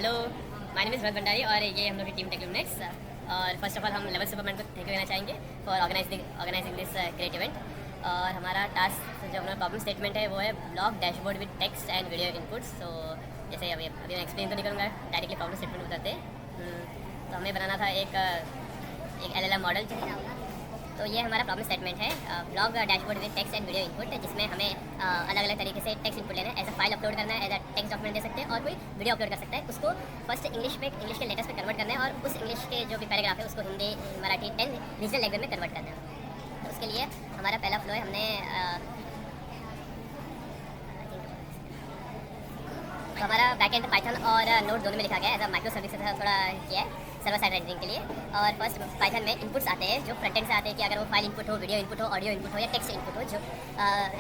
Hello, my name is Bharat Bhandari और ये हम लोग की टीम टेक्लुमनेक्स। और फर्स्ट ऑफ ऑल हम लेवल सुपरमैन को थैंक यू कहना चाहेंगे for organizing this great event. और हमारा टास्क जो अपना प्रॉब्लम स्टेटमेंट है वो है blog dashboard with text and video inputs. तो जैसे अभी मैं एक्सप्लेन तो नहीं करूँगा, डायरेक्टली प्रॉब्लम स्टेटमेंट बताते। तो हमें बनाना था एक LLM मॉडल। तो ये हमारा प्रॉब्लम स्टेटमेंट है, blog dashboard with text and video input, जिसमें हमें अलग अलग तरीके से टेक्स्ट इनपुट लेना है। एज अ फाइल अपलोड करना है, एज अ टेक्स्ट डॉक्यूमेंट दे सकते हैं, और कोई वीडियो अपलोड कर सकता है। उसको फर्स्ट इंग्लिश के लेटेस्ट में कन्वर्ट करना है, और उस इंग्लिश के जो भी पैराग्राफ है उसको हिंदी, मराठी 10 रीजनल लैंग्वेज में कन्वर्ट करना है। तो उसके लिए हमारा पहला फ्लो है, हमने तो हमारा बैकएंड पाइथन और नोड दोनों में लिखा गया है, एज अ माइक्रो सर्विस से थोड़ा किया है सर्वर साइड रेंडरिंग के लिए। और फर्स्ट पाइथन में इनपुट्स आते हैं जो फ्रंट एंड से आते हैं, कि अगर वो फाइल इनपुट हो, वीडियो इनपुट हो, ऑडियो इनपुट हो या टेक्स्ट इनपुट हो,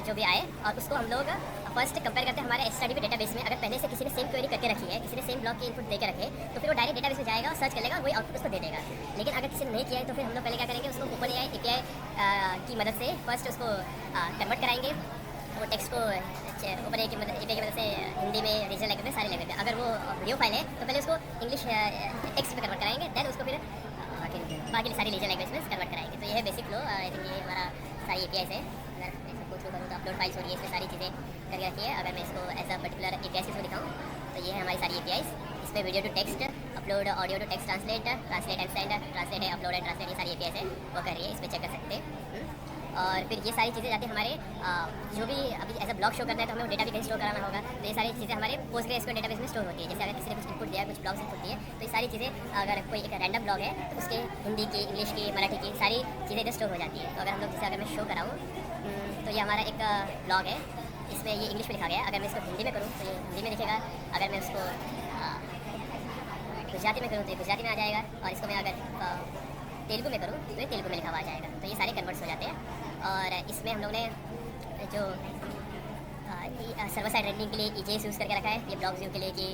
जो भी आए, और उसको हम लोग फर्स्ट कंपेयर करते हैं हमारे HTTP डेटाबेस में। अगर पहले से किसी ने सेम क्वेरी करके रखी है, किसी ने सेम ब्लॉक की इनपुट देकर रखे, तो फिर वो डायरेक्ट डेटाबेस में जाएगा और सर्च कर लेगा और वही आउटपुट उसको दे देगा। लेकिन अगर किसी ने नहीं किया है तो फिर हम लोग पहले क्या करेंगे, उसको OpenAI API की मदद से फर्स्ट उसको कन्वर्ट कराएंगे, वो टेक्स्ट को OpenAI की मदद से हिंदी में, रीजनल लैंग्वेज में, सारी लैंग्वेज में। अगर वो वीडियो फाइल है तो पहले उसको इंग्लिश टेक्स्ट में कन्वर्ट कराएंगे, देन उसको फिर बाकी सारी रीजनल लैंग्वेज में कन्वर्ट कराएंगे। तो ये है बेसिक फ्लो। आई थिंक ये हमारा सारी APIs है। अगर मैं इसको थ्रू करूँ तो अपलोड फाइल्स हो रही है, इसमें सारी चीज़ें करके रखी है। अगर मैं इसको एज अ पर्टिकुलर API से दिखाऊँ तो ये है हमारी सारी APIs। इसमें video to text upload, audio to text translate and send, translate है, अपलोड एंड ट्रांसलेट, ये सारी APIs है वो कर रही है, इसमें चेक कर सकते हैं। और फिर ये सारी चीज़ें जाती हैं हमारे जो भी अभी एज अ ब्लॉग शो करना है तो हमें डेटा भी कहीं स्टोर कराना होगा। तो ये सारी चीज़ें हमारे पोस्टग्रेसक्यूएल डेटाबेस में स्टोर होती है। जैसे अगर किसी ने कुछ इनपुट दिया है, कुछ ब्लॉग्स इनपुट दिए, तो ये सारी चीज़ें अगर कोई एक रैंडम ब्लॉग है तो उसके हिंदी की, इंग्लिश की, मराठी की सारी चीज़ें इधर स्टोर हो जाती है। तो अगर हम लोग जैसे अगर मैं शो कराऊँ तो ये हमारा एक ब्लॉग है, इसमें ये इंग्लिश में लिखा गया है। अगर मैं इसको हिंदी में करूँ तो ये हिंदी में दिखेगा, अगर मैं उसको गुजराती में करूँ तो ये गुजराती में आ जाएगा, और इसको मैं अगर तेलुगु में करूँ तो ये तेलुगु में लिखा हुआ आ जाएगा। तो ये सारे कन्वर्ट्स हो जाते हैं। और इसमें हम लोग ने जो सर्वर साइड रेंडरिंग के लिए EJS यूज़ करके रखा है, ये ब्लॉग व्यू के लिए, कि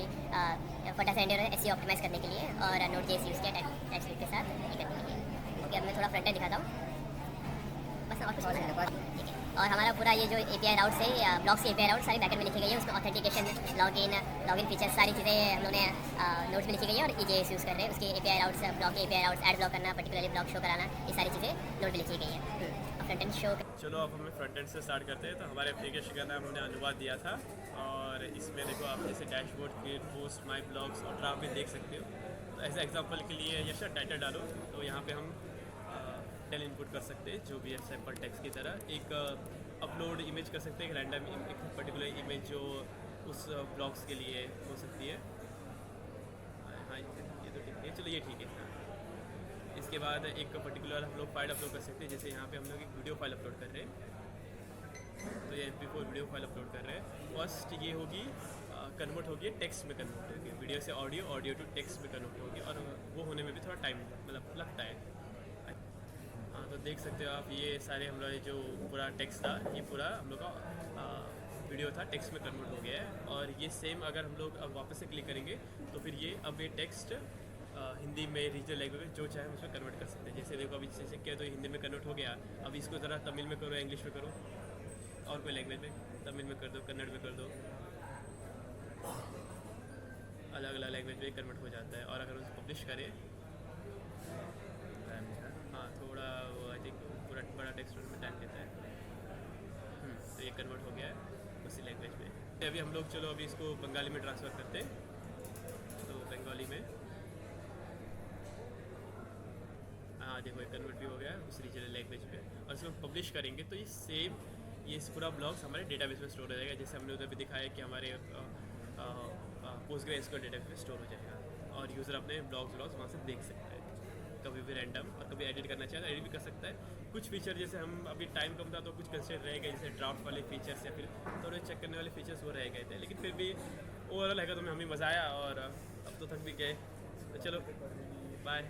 फटाफट एंड SEO ऑप्टिमाइज करने के लिए, और Node.js यूज़ किया TypeScript के साथ ये करने के लिए। ओके, अब मैं थोड़ा फ्रंट एंड दिखाता हूँ बस, और कुछ नहीं। ठीक है, और हमारा पूरा ये जो API राउट्स है, ब्लॉग्स की API राउट सारी बैकएंड में लिखी गई है। उसमें ऑथेंटिकेशन, लॉगिन फीचर्स, सारी चीज़ें हम लोगों ने नोट्स में लिखी गई है, और EJS यूज़ कर रहे हैं। उसकी API राउट्स, ब्लॉग के API राउट्स, ऐड ब्लॉक करना, पर्टिकुलरली ब्लॉग शो कराना, ये सारी चीज़ें नोट में लिखी गई है। Front end show. चलो अब हमें फ्रंट एंड से स्टार्ट करते हैं। तो हमारे एप्लीकेशन का नाम हमने अनुवाद दिया था, और इसमें देखो आप जैसे dashboard, create, post, my blogs और ड्राफ्ट भी देख सकते हो। तो ऐसे एग्जांपल के लिए यशा टाइटल डालो, तो यहाँ पे हम टेल इनपुट कर सकते हैं, जो भी है सैम्पल टेक्स्ट की तरह। एक अपलोड इमेज कर सकते हैं, एक रैंडम एक पर्टिकुलर इमेज जो उस ब्लॉग्स के लिए हो सकती है। हाँ, ये तो ठीक है, चलो ये ठीक है। इसके बाद एक पर्टिकुलर हम लोग फाइल अपलोड कर सकते हैं, जैसे यहाँ पे हम लोग एक वीडियो फाइल अपलोड कर रहे हैं। तो ये MP4 वीडियो फाइल अपलोड कर रहे हैं। फर्स्ट ये होगी कन्वर्ट होगी टेक्स्ट में, कन्वर्ट होगी वीडियो से ऑडियो, ऑडियो टू टेक्स्ट में कन्वर्ट होगी, और वो होने में भी थोड़ा टाइम मतलब लगता है। हाँ, तो देख सकते हो आप, ये सारे हम लोग जो पूरा टेक्स्ट था, ये पूरा हम लोग का वीडियो था टेक्स्ट में कन्वर्ट हो गया है। और ये सेम अगर हम लोग अब वापस से क्लिक करेंगे तो फिर ये अब ये टेक्स्ट हिंदी में, रीजनल लैंग्वेज में, जो चाहे उसमें कन्वर्ट कर सकते हैं। जैसे देखो अभी जैसे क्या, तो हिंदी में कन्वर्ट हो गया। अब इसको ज़रा तमिल में करो, इंग्लिश में करो, और कोई लैंग्वेज में, तमिल में कर दो, कन्नड़ में कर दो, अलग अलग लैंग्वेज में कन्वर्ट हो जाता है। और अगर उसको पब्लिश करें, हाँ थोड़ा वो आई थिंक पूरा बड़ा टेक्स्ट में टाइम लेता है। तो ये कन्वर्ट हो गया है उसी लैंग्वेज में। अभी हम लोग चलो अभी इसको बंगाली में ट्रांसफ़र करते हैं। तो बंगाली में हाँ देखो, एक कन्वर्ट भी हो गया उस रीजनल लैंग्वेज पे। और इसको पब्लिश करेंगे तो ये सेम, ये पूरा ब्लॉग्स हमारे डेटाबेस में स्टोर हो जाएगा। जैसे हमने उधर भी दिखाया कि हमारे पोस्टग्रेसक्यूएल डेटाबेस में स्टोर हो जाएगा, और यूज़र अपने ब्लॉग्स वहाँ से देख सकता है। कभी भी रैंडम, और कभी एडिट करना चाहे तो एडिट भी कर सकता है। कुछ फीचर जैसे हम अभी टाइम कम था तो कुछ कंसिडर रह गए, जैसे ड्राफ्ट वाले फीचर्स या फिर थोड़े चेक करने वाले फीचर्स वो रह गए थे। लेकिन फिर भी ओवरऑल है तो हमें मज़ा आया, और अब तो थक भी गए। तो चलो बाय।